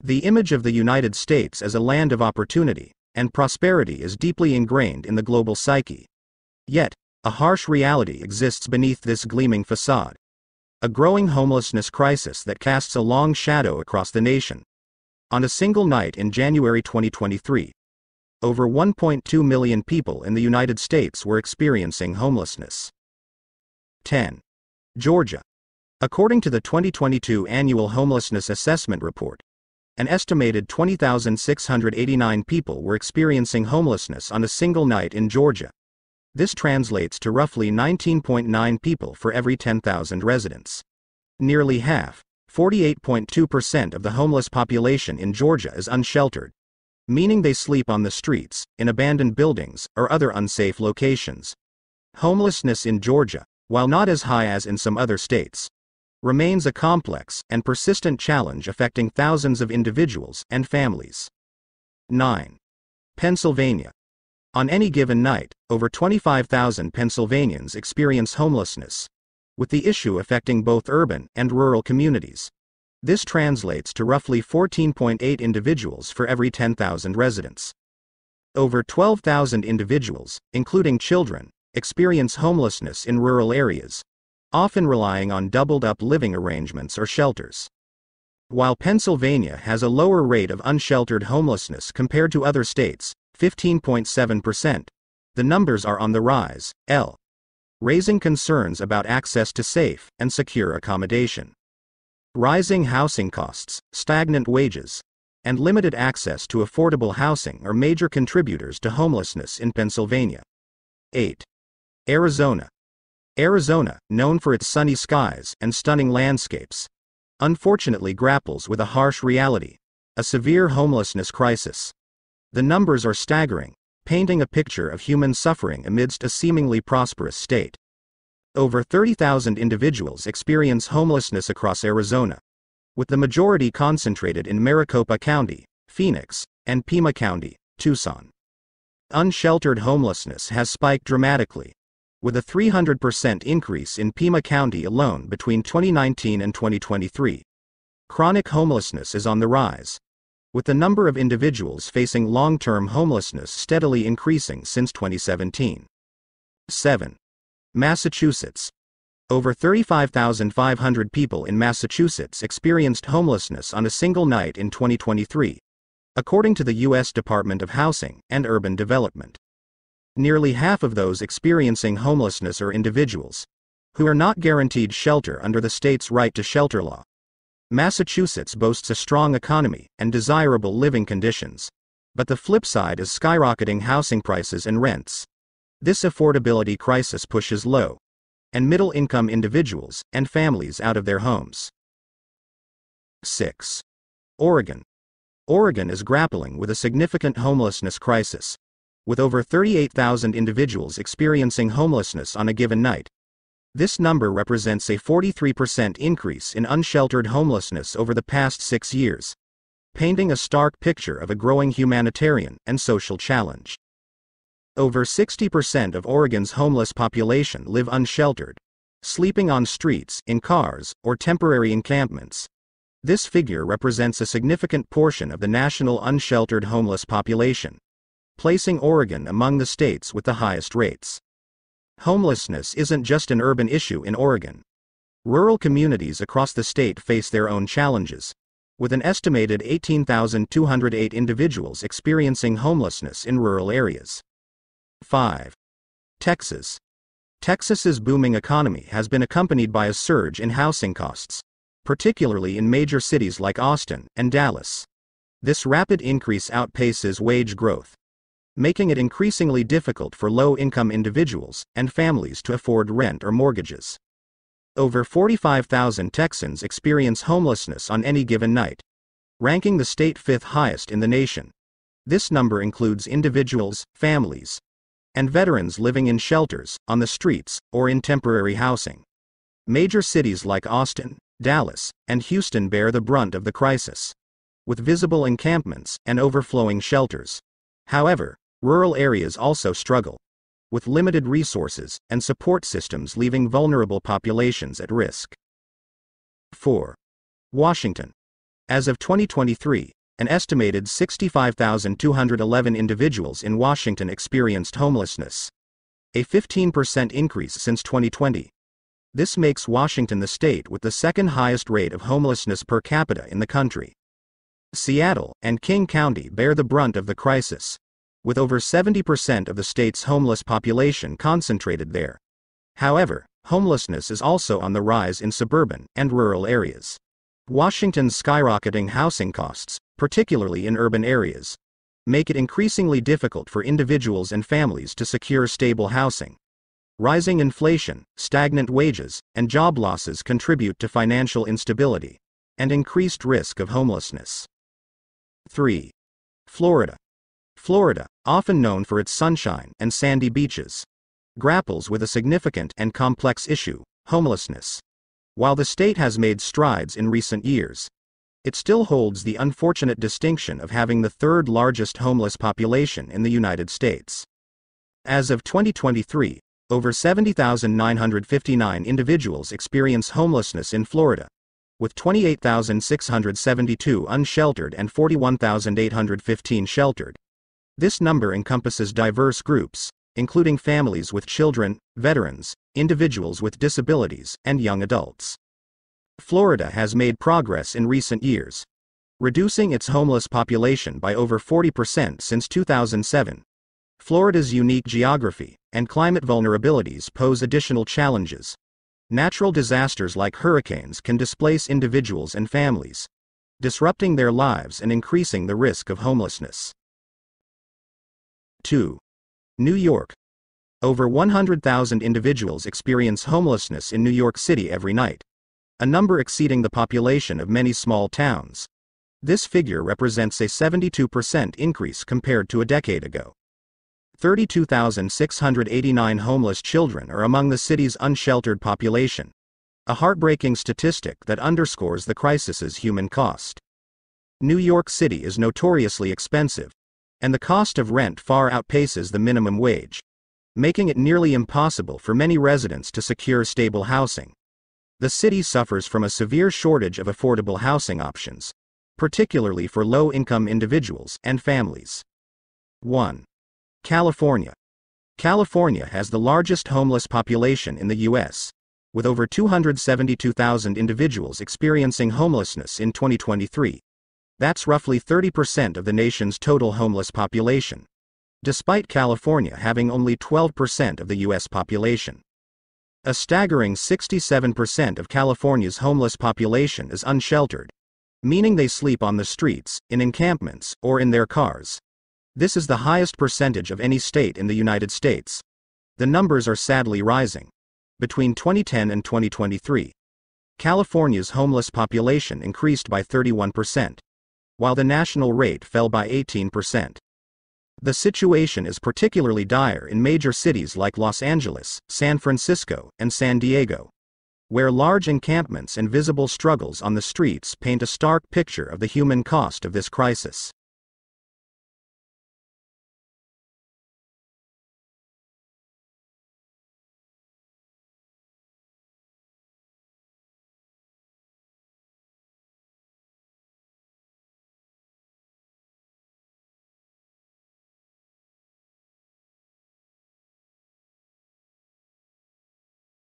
The image of the United States as a land of opportunity and prosperity is deeply ingrained in the global psyche. Yet, a harsh reality exists beneath this gleaming facade. A growing homelessness crisis that casts a long shadow across the nation. On a single night in January 2023, over 1.2 million people in the United States were experiencing homelessness. 10. Georgia. According to the 2022 Annual Homelessness Assessment Report, an estimated 20,689 people were experiencing homelessness on a single night in Georgia. This translates to roughly 19.9 people for every 10,000 residents. Nearly half, 48.2% of the homeless population in Georgia is unsheltered, meaning they sleep on the streets, in abandoned buildings, or other unsafe locations. Homelessness in Georgia, while not as high as in some other states, remains a complex and persistent challenge affecting thousands of individuals and families. 9. Pennsylvania. On any given night, over 25,000 Pennsylvanians experience homelessness, with the issue affecting both urban and rural communities. This translates to roughly 14.8 individuals for every 10,000 residents. Over 12,000 individuals, including children, experience homelessness in rural areas, often relying on doubled-up living arrangements or shelters. While Pennsylvania has a lower rate of unsheltered homelessness compared to other states, 15.7%, the numbers are on the rise, raising concerns about access to safe and secure accommodation. Rising housing costs, stagnant wages, and limited access to affordable housing are major contributors to homelessness in Pennsylvania. 8. Arizona. Arizona, known for its sunny skies and stunning landscapes, unfortunately grapples with a harsh reality: a severe homelessness crisis. The numbers are staggering, painting a picture of human suffering amidst a seemingly prosperous state. Over 30,000 individuals experience homelessness across Arizona, with the majority concentrated in Maricopa County, Phoenix, and Pima County, Tucson. Unsheltered homelessness has spiked dramatically, with a 300% increase in Pima County alone between 2019 and 2023. Chronic homelessness is on the rise, with the number of individuals facing long-term homelessness steadily increasing since 2017. 7. Massachusetts. Over 35,500 people in Massachusetts experienced homelessness on a single night in 2023, according to the U.S. Department of Housing and Urban Development. Nearly half of those experiencing homelessness are individuals who are not guaranteed shelter under the state's right to shelter law. Massachusetts boasts a strong economy and desirable living conditions, but the flip side is skyrocketing housing prices and rents. This affordability crisis pushes low and middle-income individuals and families out of their homes. 6. Oregon. Oregon is grappling with a significant homelessness crisis, with over 38,000 individuals experiencing homelessness on a given night. This number represents a 43% increase in unsheltered homelessness over the past 6 years, painting a stark picture of a growing humanitarian and social challenge. Over 60% of Oregon's homeless population live unsheltered, sleeping on streets, in cars, or temporary encampments. This figure represents a significant portion of the national unsheltered homeless population, placing Oregon among the states with the highest rates. Homelessness isn't just an urban issue in Oregon. Rural communities across the state face their own challenges, with an estimated 18,208 individuals experiencing homelessness in rural areas. 5. Texas. Texas's booming economy has been accompanied by a surge in housing costs, particularly in major cities like Austin and Dallas. This rapid increase outpaces wage growth, making it increasingly difficult for low-income individuals and families to afford rent or mortgages. Over 45,000 Texans experience homelessness on any given night, ranking the state fifth highest in the nation. This number includes individuals, families, and veterans living in shelters, on the streets, or in temporary housing. Major cities like Austin, Dallas, and Houston bear the brunt of the crisis, with visible encampments and overflowing shelters. However, rural areas also struggle, with limited resources and support systems leaving vulnerable populations at risk. 4. Washington. As of 2023, an estimated 65,211 individuals in Washington experienced homelessness, a 15% increase since 2020. This makes Washington the state with the second highest rate of homelessness per capita in the country. Seattle and King County bear the brunt of the crisis, with over 70% of the state's homeless population concentrated there. However, homelessness is also on the rise in suburban and rural areas. Washington's skyrocketing housing costs, particularly in urban areas, make it increasingly difficult for individuals and families to secure stable housing. Rising inflation, stagnant wages, and job losses contribute to financial instability and increased risk of homelessness. 3. Florida. Florida, often known for its sunshine and sandy beaches, grapples with a significant and complex issue, homelessness. While the state has made strides in recent years, it still holds the unfortunate distinction of having the third largest homeless population in the United States. As of 2023, over 70,959 individuals experience homelessness in Florida, with 28,672 unsheltered and 41,815 sheltered. This number encompasses diverse groups, including families with children, veterans, individuals with disabilities, and young adults. Florida has made progress in recent years, reducing its homeless population by over 40% since 2007. Florida's unique geography and climate vulnerabilities pose additional challenges. Natural disasters like hurricanes can displace individuals and families, disrupting their lives and increasing the risk of homelessness. 2. New York. Over 100,000 individuals experience homelessness in New York City every night, a number exceeding the population of many small towns. This figure represents a 72% increase compared to a decade ago. 32,689 homeless children are among the city's unsheltered population, a heartbreaking statistic that underscores the crisis's human cost. New York City is notoriously expensive, and the cost of rent far outpaces the minimum wage, making it nearly impossible for many residents to secure stable housing. The city suffers from a severe shortage of affordable housing options, particularly for low-income individuals and families. 1. California. California has the largest homeless population in the U.S., with over 272,000 individuals experiencing homelessness in 2023. That's roughly 30% of the nation's total homeless population, despite California having only 12% of the U.S. population. A staggering 67% of California's homeless population is unsheltered, meaning they sleep on the streets, in encampments, or in their cars. This is the highest percentage of any state in the United States. The numbers are sadly rising. Between 2010 and 2023, California's homeless population increased by 31%, while the national rate fell by 18%. The situation is particularly dire in major cities like Los Angeles, San Francisco, and San Diego, where large encampments and visible struggles on the streets paint a stark picture of the human cost of this crisis.